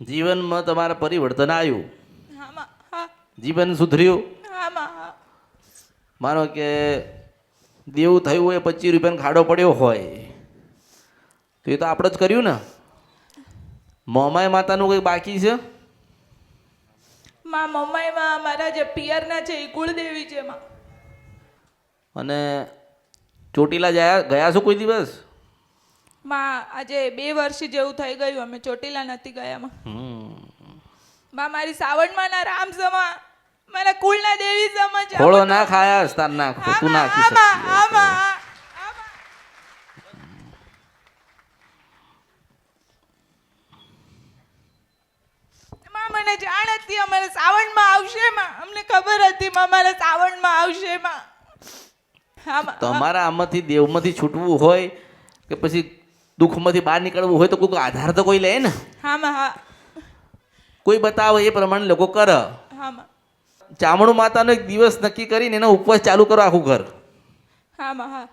જીવનમાં તમારા પરિવર્તન આવ્યું, હા માં હા જીવન સુધર્યું. હા માં હા માનો કે દેવું થયું હોય 25 રૂપિયાનો ખાડો પડ્યો હોય તો એ તો આપણે જ કર્યું ને. મોમાય માતાનું કંઈ બાકી છે? માં મમ્માઈમાં મારા જે પિયરના છે એ કુળદેવી છે માં. અને ચોટીલા ગયા છો કોઈ દિવસ? માં આજે 2 વર્ષ જેવું થઈ ગયું અમે ચોટીલા નથી ગયા માં. માં મારી સાવણમાંના રામ સમા મારા કુળના દેવી સમા છે. ખોળો ના ખાયા તાર નાખો તું નાખી શકતી. મને જાણ હતી અમારે શ્રાવણમાં આવશે માં, અમને ખબર હતી માં અમારે શ્રાવણમાં આવશે માં. હા માં તમારા આમાંથી દેવમાંથી છૂટવું હોય કે પછી દુઃખમાંથી બહાર નીકળવું હોય તો કોઈ આધાર તો કોઈ લે ને. હા માં હા કોઈ બતાવે એ પ્રમાણે લોકો કરે. હા માં ચામુંડ માતાનો એક દિવસ નક્કી કરીને એનો ઉપવાસ ચાલુ કરો આખું ઘર. હા માં હા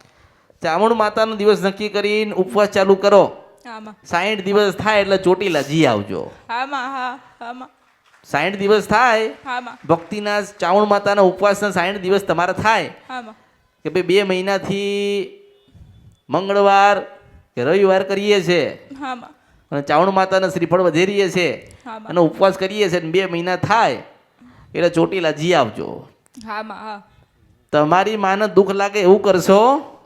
ચામુંડ માતાનો દિવસ નક્કી કરીને ઉપવાસ ચાલુ કરો. હા માં 60 દિવસ થાય એટલે ચોટીલા જી આવજો. હા માં હા હા માં 60 દિવસ થાય હા માં ભક્તિના ચામુંડ માતાના ઉપવાસના 60 દિવસ તમારા થાય હા માં કે ભાઈ 2 મહિનાથી મંગળવાર કે રવિવાર કરીએ છે હા માં અને ચામુંડ માતાના શ્રીફળ વધેરીએ છે હા માં અને ઉપવાસ કરીએ છે અને 2 મહિના થાય એટલે ચોટીલા જી આવજો. હા માં હા તમારી માને દુઃખ લાગે એવું કરશો?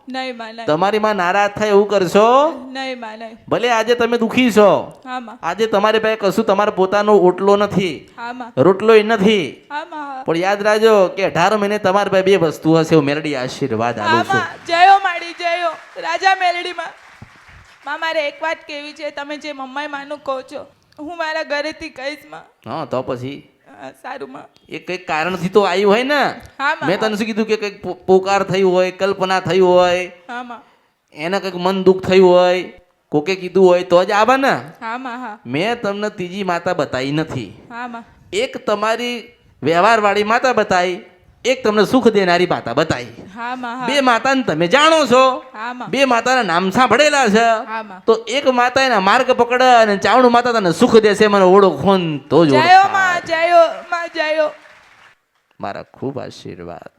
નહીં માં નહીં તમારી માં નારાજ થાય એવું કરશો? નહીં માં નહીં. ભલે આજે તમે દુઃખી છો, હા માં આજે તમારી પાસે કશું તમારો પોતાનો ઓટલો નથી, હા માં રોટલોય નથી, હા માં હા પણ યાદ રાખજો કે 18 મહિને તમારી પાસે 2 વસ્તુ હશે. હું મેરડી આશીર્વાદ હા આલું છું. માં જયો માડી જયો રાજા મેલડીમાં. માં મારે એક વાત કેવી છે, તમે જે મમ્માઈ માનું કહો છો હું મારા ઘરેથી કહીશ માં. હા તો પછી સારું માં. એ કંઈક કારણથી તો આવ્યું હોય ને. હા માં મેં તને શું કીધું કે કંઈક પોકાર થયું હોય, કલ્પના થયું હોય, હા માં એને કંઈક મન દુઃખ થયું હોય, કોકે કીધું હોય તો જ આવે ને. હા માં હા મેં તમને ત્રીજી માતા બતાવી નથી. હા માં એક તમારી વ્યવહારવાળી માતા બતાવી, એક તમને સુખ દેનારી માતા બતાવી. હા માં હા 2 માતાને તમે જાણો છો, હા માં 2 માતાના નામ સાંભળેલા છે. હા માં તો એક માતા એના માર્ગ પકડે અને ચાવણું માતા તને સુખ દેશે. મને ઓળખો ને તો જ જયો ઓળખાય. માં જયો માં જયો. મારા ખૂબ આશીર્વાદ.